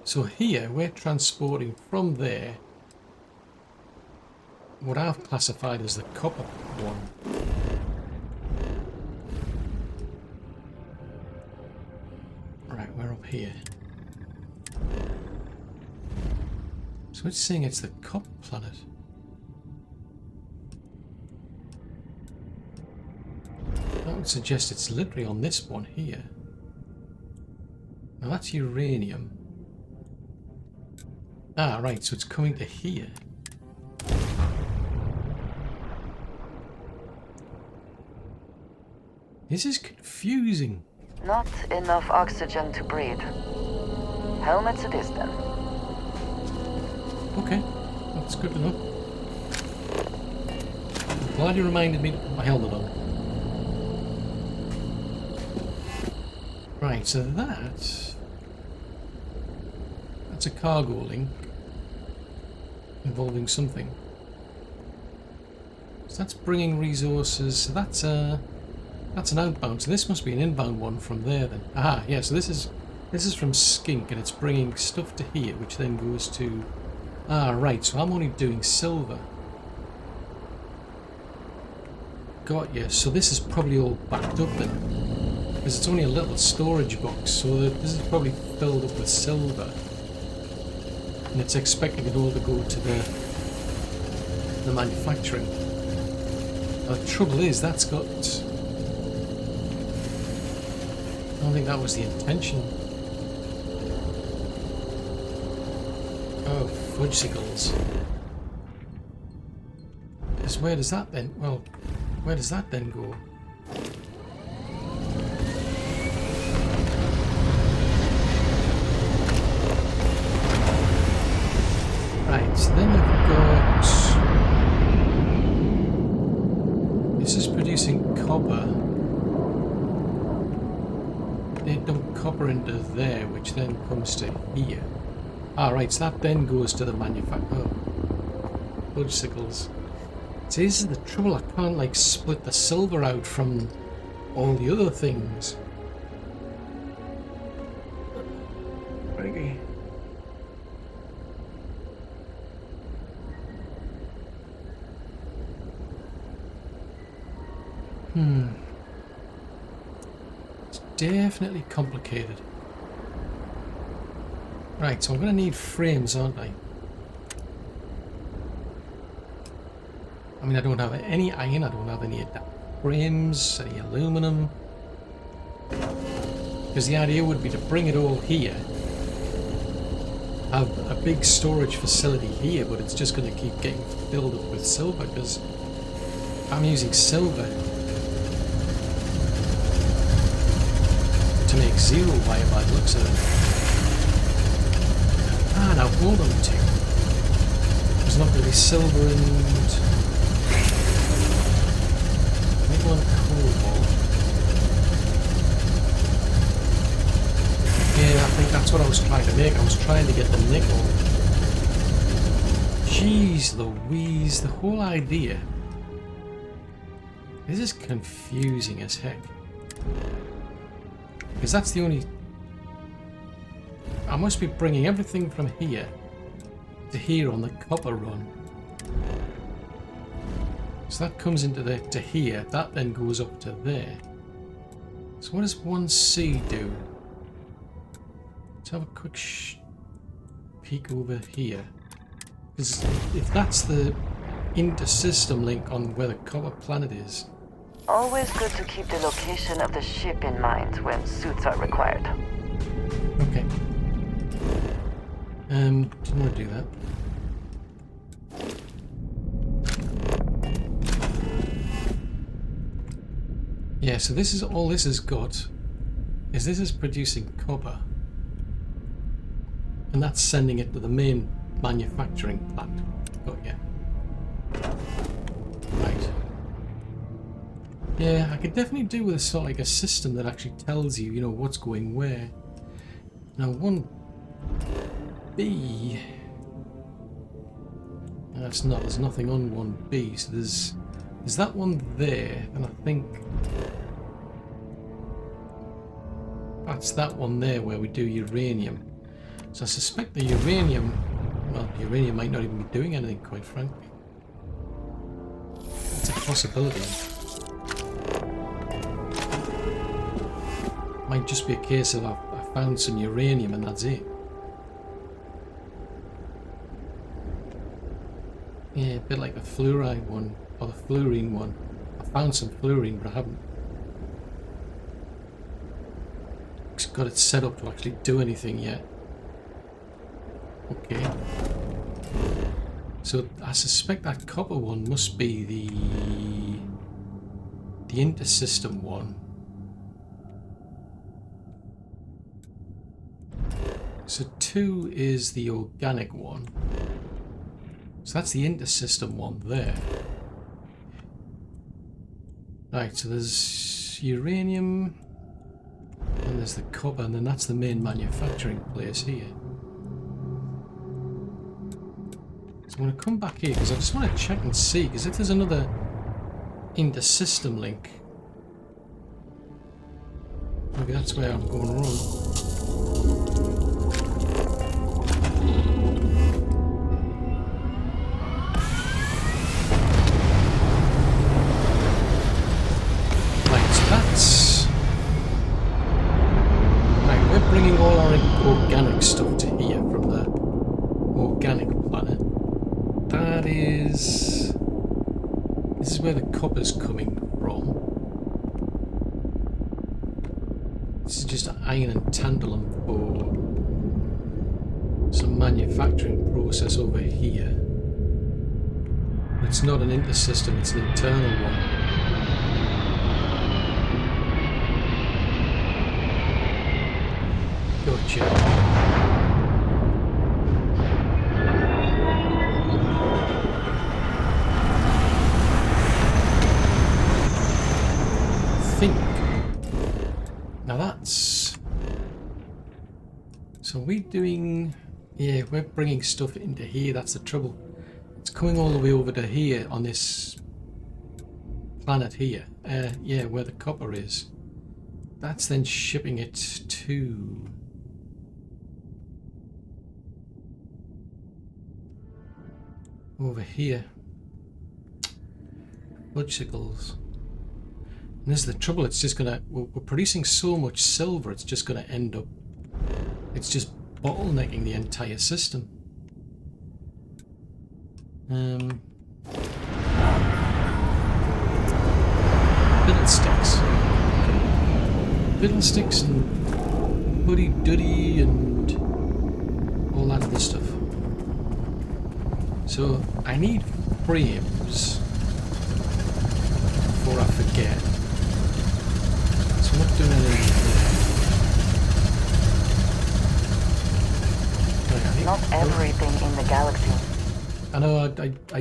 So here we're transporting from there what I've classified as the copper 1. Right, we're up here. So it's saying it's the copper planet. That would suggest it's literally on this one here. Now that's uranium. Ah, right, so it's coming to here. This is confusing. Not enough oxygen to breathe. Helmets it is then. Okay, that's good to know. I'm glad you reminded me to put my helmet on. Right, so that's a cargo link involving something. So that's bringing resources. So that's an outbound. So this must be an inbound one from there then. Aha, yeah. So this is from Skink, and it's bringing stuff to here, which then goes to. Ah, right. So I'm only doing silver. Got you. So this is probably all backed up then, because it's only a little storage box. So this is probably filled up with silver, and it's expecting it all to go to the manufacturing. Now, the trouble is that's got. I don't think that was the intention. Oh, fudgesicles. Because where does that then? Well, where does that then go? Right, so then you've got. This is producing copper. They dump copper into there, which then comes to here. Ah, right, so that then goes to the manufacturer. Oh, fudgesicles. See, this is the trouble. I can't, like, split the silver out from all the other things. Righty. It's definitely complicated. Right, so I'm going to need frames, aren't I? I mean, I don't have any iron, I don't have any frames, any aluminum. Because the idea would be to bring it all here. Have a big storage facility here, but it's just going to keep getting filled up with silver, because I'm using silver to make zero wire by the looks of it. Ah, now hold on to. There's not going to be silver and nickel and cobalt. Yeah, I think that's what I was trying to make. I was trying to get the nickel. Jeez Louise, the whole idea. This is confusing as heck. Because that's the only... I must be bringing everything from here to here on the copper run. So that comes into the to here. That then goes up to there. So what does 1C do? Let's have a quick peek over here. Because if that's the inter-system link on where the copper planet is... Always good to keep the location of the ship in mind when suits are required. Okay. Didn't want to do that. Yeah, so this is all this has got is this is producing copper. And that's sending it to the main manufacturing plant. Got ya. Right. Yeah, I could definitely do with a sort of like a system that actually tells you, you know, what's going where. Now 1B, that's not, there's nothing on 1B, so there's There's that one there, and I think that's that one there where we do uranium. So I suspect the uranium, well, uranium might not even be doing anything, quite frankly. It's a possibility. Might just be a case of I found some uranium and that's it. Yeah, a bit like the fluoride one, or the fluorine one. I found some fluorine, but I haven't got it set up to actually do anything yet. Okay. So I suspect that copper one must be the intersystem one. So 2 is the organic one. So that's the intersystem one there. Right, so there's uranium, and there's the copper, and then that's the main manufacturing place here. So I'm going to come back here because I just want to check and see, because if there's another intersystem link, maybe that's where I'm going wrong. Bringing all our organic stuff to here from the organic planet. That is... This is where the copper's coming from. This is just iron and tantalum for some manufacturing process over here. It's not an intersystem, it's an internal one. Gotcha. Think. Now that's... So we're doing... Yeah, we're bringing stuff into here, that's the trouble. It's coming all the way over to here on this planet here. Yeah, where the copper is. That's then shipping it to... over here. Fudgesicles. And this is the trouble, it's just gonna... We're producing so much silver, it's just gonna end up... It's just bottlenecking the entire system. Fiddlesticks. Fiddlesticks and hoodie-doody and all that other stuff. So I need frames before I forget. So I'm not doing anything there. Not everything in the galaxy. I know I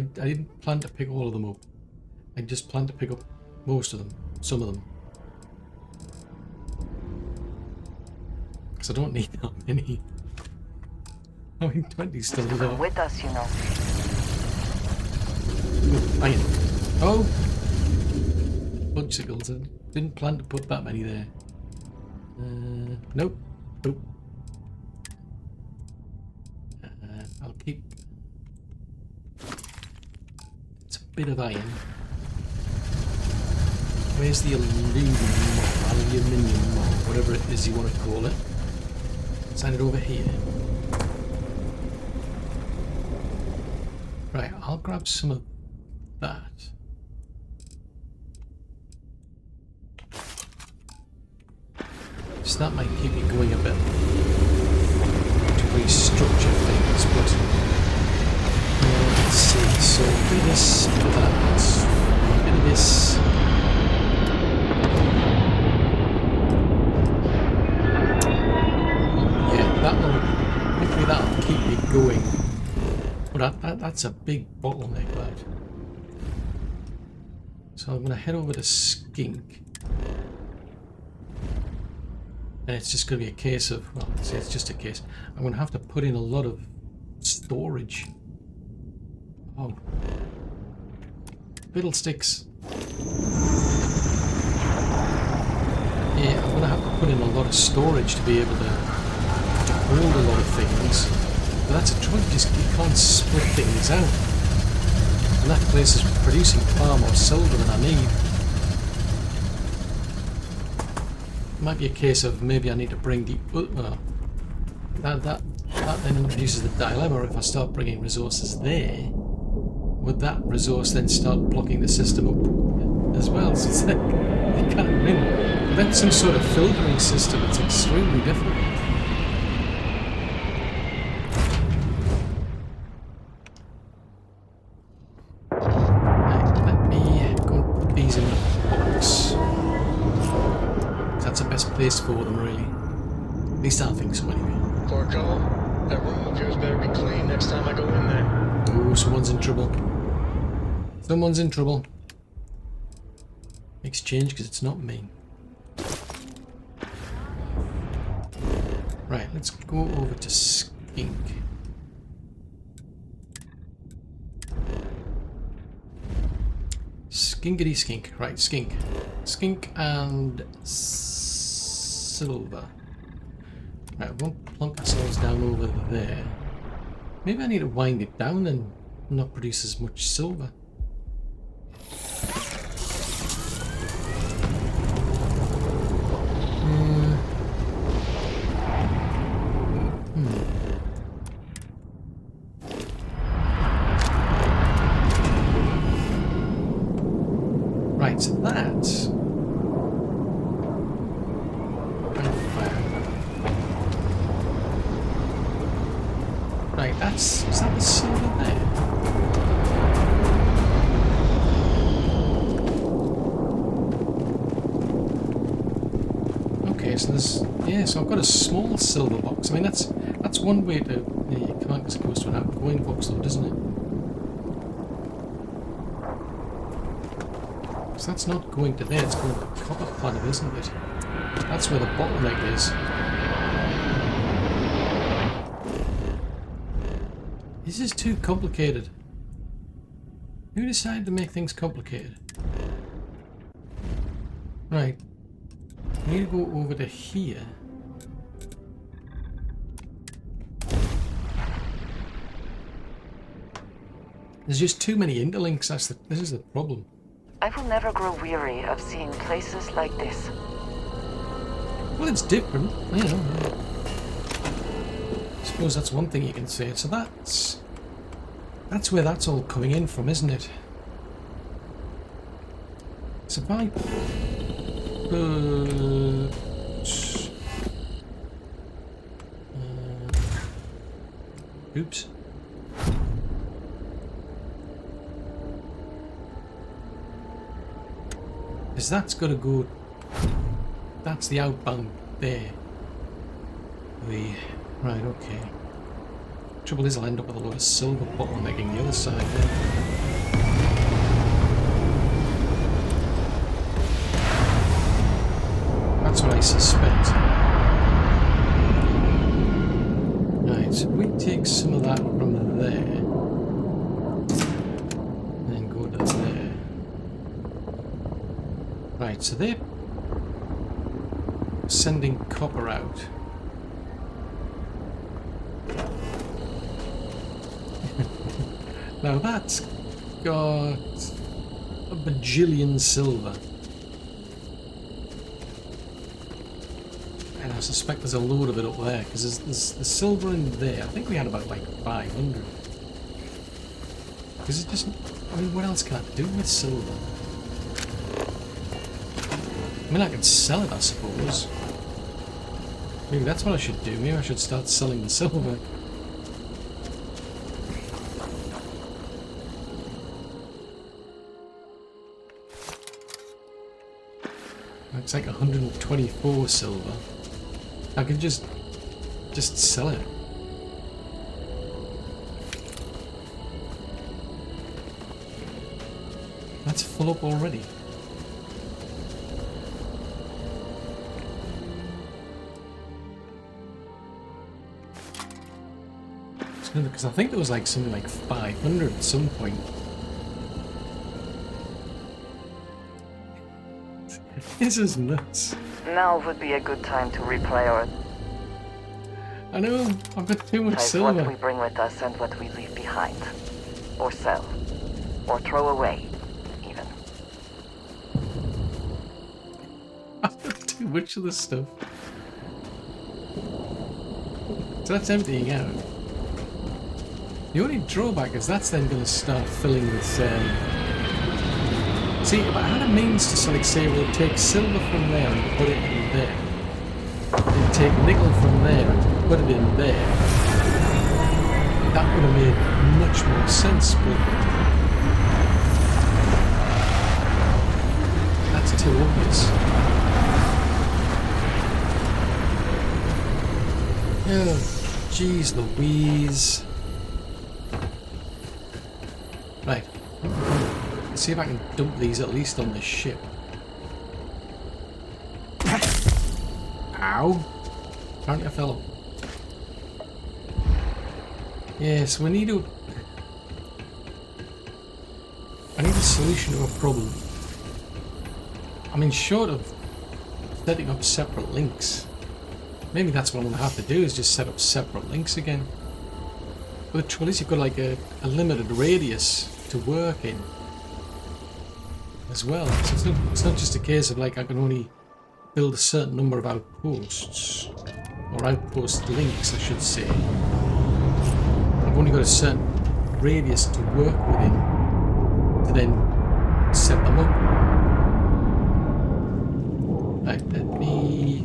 didn't plan to pick all of them up. I just planned to pick up most of them, some of them. Because I don't need that many. I mean, 20 still a lot. Come with us, you know. Oh, iron. Oh! Fudgesicles. I didn't plan to put that many there. Nope. Nope. I'll keep... It's a bit of iron. Where's the aluminium or whatever it is you want to call it? Sign it over here. Right, I'll grab some of that. So that might keep me going a bit to restructure things, but let's see. So a bit of this, a bit of that, a bit of this. Yeah, hopefully that'll keep me going. But that's a big bottleneck, that. So I'm going to head over to Skink. And it's just going to be a case of, well, it's just a case. I'm going to have to put in a lot of storage. Oh. Fiddlesticks. Yeah, I'm going to have to put in a lot of storage to be able to hold a lot of things. But that's a trouble, you can't split things out. And that place is producing far more silver than I need. It might be a case of maybe I need to bring the... That then introduces the dilemma. If I start bringing resources there, would that resource then start blocking the system up as well? So it's like, you can't win. Without some sort of filtering system, it's extremely difficult. Right, let me go and put these in the box. That's the best place for them, really. At least I think so, anyway. For a call, that room of yours better be clean next time I go in there. Oh, someone's in trouble. Someone's in trouble. Exchange because it's not me. Right, let's go over to Skink. Skinkity skink. Right, skink. Skink and silver. Right, we'll plunk ourselves down over there. Maybe I need to wind it down and not produce as much silver. Right, so that's... Right, that's... Is that the silver there? Okay, so there's... Yeah, so I've got a small silver box. I mean, that's one way to... Yeah, you can't as close to an outgoing box though, doesn't it? So that's not going to there, it's going to the copper planet, isn't it? That's where the bottleneck is. This is too complicated. Who decided to make things complicated? Right. I need to go over to here. There's just too many interlinks, this is the problem. I will never grow weary of seeing places like this. Well, it's different, you know. I suppose that's one thing you can say. So that's where that's all coming in from, isn't it? So if I oops. Because that's got to go... That's the outbound there. Right, okay. Trouble is I'll end up with a lot of silver bottlenecking the other side there. That's what I suspect. Right, so if we take some of that from there, and then go to there. Right, so they're sending copper out. Now that's got a bajillion silver. And I suspect there's a load of it up there, because there's silver in there. I think we had about like 500. Because it just... I mean, what else can I do with silver? I mean, I could sell it, I suppose. Maybe that's what I should do. Maybe I should start selling the silver. It's like 124 silver. I could just sell it. That's full up already. It's good because I think there was like something like 500 at some point. This is nuts. Now would be a good time to reprioritize I know, I've got too much what silver. we bring with us and what we leave behind. Or sell. Or throw away, even. I've got too much of this stuff. So that's emptying out. The only drawback is that's then going to start filling with... See, if I had a means to select, say, we'll take silver from there and put it in there. Then take nickel from there and put it in there. That would have made much more sense, but... that's too obvious. Oh, jeez Louise. Right. Let's see if I can dump these at least on the ship. Ow. Apparently I fell off. Yes, we need to... I need a solution to a problem. I mean, short of setting up separate links. Maybe that's what I'm going to have to do, is just set up separate links again. But the trouble is you've got like a limited radius to work in as well. So it's not just a case of like I can only build a certain number of outposts. Or outpost links, I should say. I've only got a certain radius to work within to then set them up. Right, let me...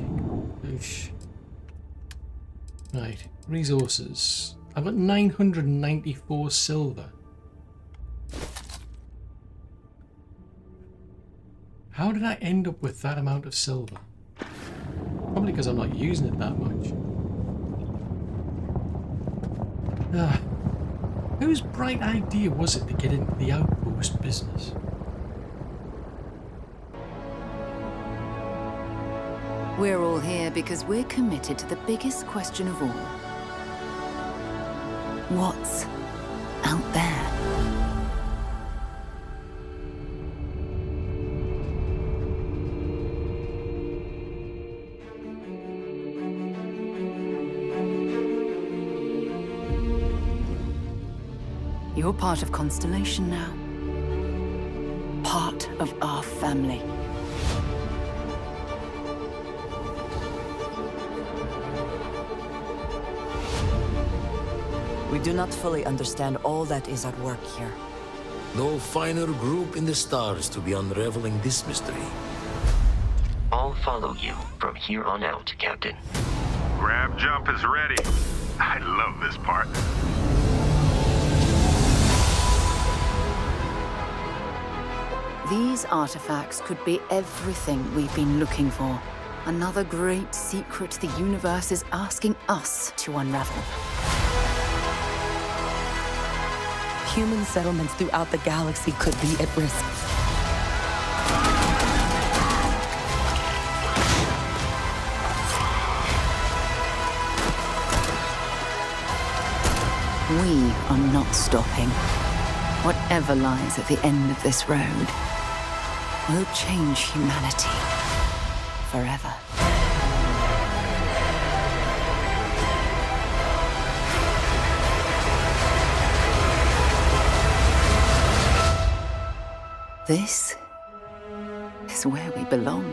Right, resources. I've got 994 silver. How did I end up with that amount of silver? Probably because I'm not using it that much. Whose bright idea was it to get into the outpost business? We're all here because we're committed to the biggest question of all. What's out there? You're part of Constellation now. Part of our family. We do not fully understand all that is at work here. No finer group in the stars to be unraveling this mystery. I'll follow you from here on out, Captain. Grab jump is ready. I love this part. These artifacts could be everything we've been looking for. Another great secret the universe is asking us to unravel. Human settlements throughout the galaxy could be at risk. We are not stopping. Whatever lies at the end of this road will change humanity forever. This is where we belong.